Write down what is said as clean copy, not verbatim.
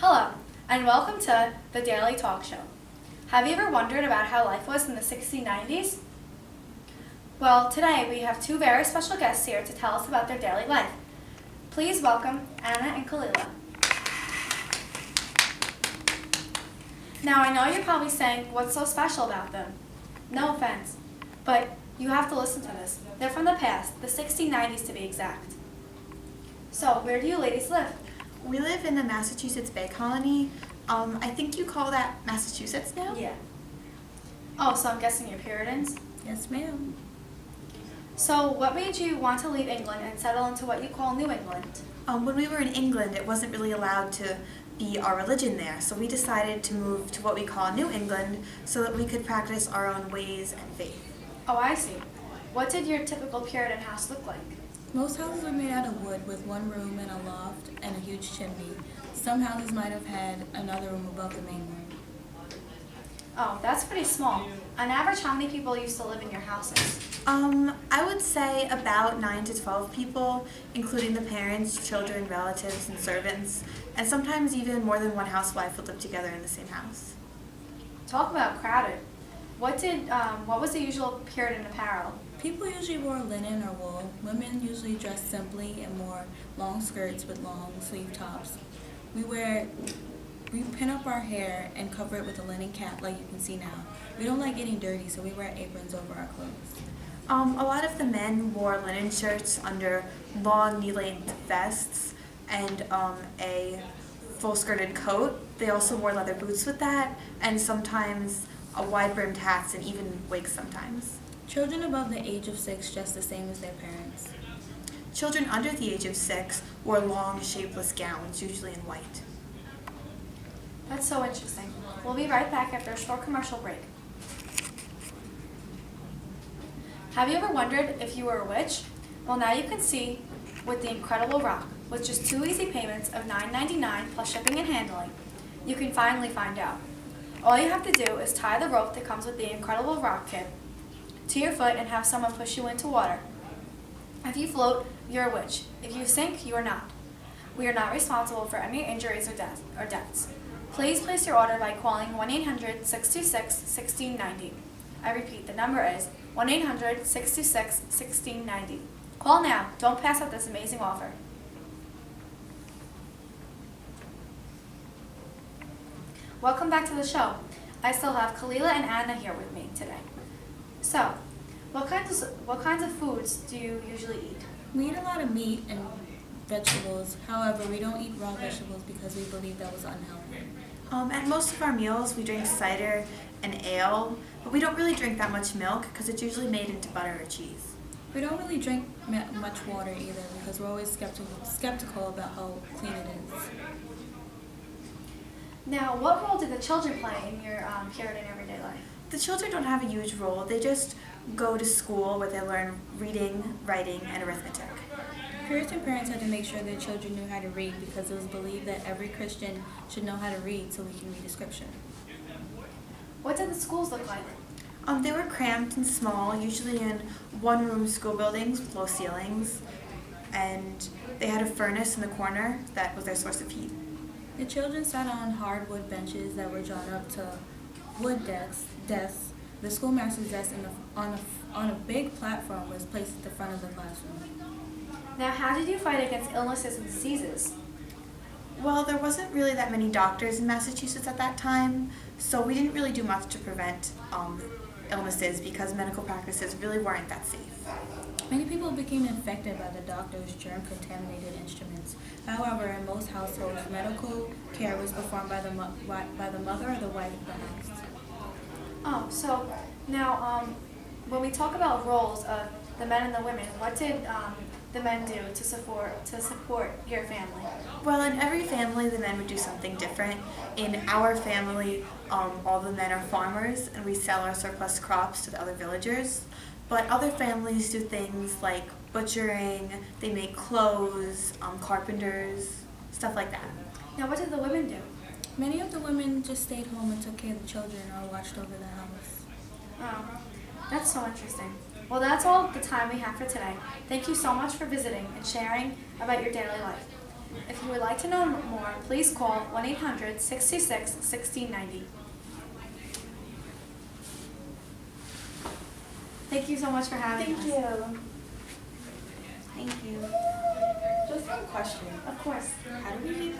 Hello, and welcome to the Daily Talk Show. Have you ever wondered about how life was in the 1690s? Well, today we have two very special guests here to tell us about their daily life. Please welcome Anna and Kalila. Now, I know you're probably saying, what's so special about them? No offense, but you have to listen to this. They're from the past, the 1690s to be exact. So, where do you ladies live? We live in the Massachusetts Bay Colony. I think you call that Massachusetts now? Yeah. Oh, so I'm guessing you're Puritans? Yes, ma'am. So, what made you want to leave England and settle into what you call New England? When we were in England, it wasn't really allowed to be our religion there, so we decided to move to what we call New England so that we could practice our own ways and faith. Oh, I see. What did your typical Puritan house look like? Most houses were made out of wood with one room and a loft and a huge chimney. Some houses might have had another room above the main room. Oh, that's pretty small. On average, how many people used to live in your houses? I would say about 9 to 12 people, including the parents, children, relatives, and servants, and sometimes even more than one housewife would live together in the same house. Talk about crowded. What was the usual Puritan apparel? People usually wore linen or wool. Women usually dressed simply and wore long skirts with long sleeve tops. We pin up our hair and cover it with a linen cap like you can see now. We don't like getting dirty, so we wear aprons over our clothes. A lot of the men wore linen shirts under long knee-length vests and a full-skirted coat. They also wore leather boots with that, and sometimes wide-brimmed hats and even wigs sometimes. Children above the age of 6 dressed the same as their parents. Children under the age of 6 wore long, shapeless gowns, usually in white. That's so interesting. We'll be right back after a short commercial break. Have you ever wondered if you were a witch? Well, now you can see with the incredible rock. With just 2 easy payments of $9.99 plus shipping and handling, you can finally find out. All you have to do is tie the rope that comes with the incredible rock kit to your foot and have someone push you into water. If you float, you're a witch. If you sink, you are not. We are not responsible for any injuries or deaths. Please place your order by calling 1-800-626-1690. I repeat, the number is 1-800-626-1690. Call now. Don't pass up this amazing offer. Welcome back to the show. I still have Kalila and Anna here with me today. So, what kinds of foods do you usually eat? We eat a lot of meat and vegetables. However, we don't eat raw vegetables because we believe that was unhealthy. At most of our meals, we drink cider and ale, but we don't really drink that much milk because it's usually made into butter or cheese. We don't really drink much water either because we're always skeptical about how clean it is. Now, what role did the children play in your Puritan everyday life? The children don't have a huge role. They just go to school where they learn reading, writing, and arithmetic. Puritan parents had to make sure their children knew how to read because it was believed that every Christian should know how to read so we can read the scripture. What did the schools look like? They were cramped and small, usually in one-room school buildings with low ceilings, and they had a furnace in the corner that was their source of heat. The children sat on hardwood benches that were drawn up to wood desks. The schoolmaster's desk on a big platform was placed at the front of the classroom. Now, how did you fight against illnesses and diseases? Well, there wasn't really that many doctors in Massachusetts at that time, so we didn't really do much to prevent illnesses because medical practices really weren't that safe. Many people became infected by the doctor's germ-contaminated instruments. However, in most households, medical care was performed by the mother or the wife of the house. Oh, so now when we talk about roles of the men and the women, what did the men do to support your family? Well, in every family, the men would do something different. In our family, all the men are farmers, and we sell our surplus crops to the other villagers. But other families do things like butchering, they make clothes, carpenters, stuff like that. Now, what did the women do? Many of the women just stayed home and took care of the children or watched over the house. Oh, that's so interesting. Well, that's all the time we have for today. Thank you so much for visiting and sharing about your daily life. If you would like to know more, please call 1-800-626-1690. Thank you so much for having us. Thank you. Just one question. Of course. How do we keep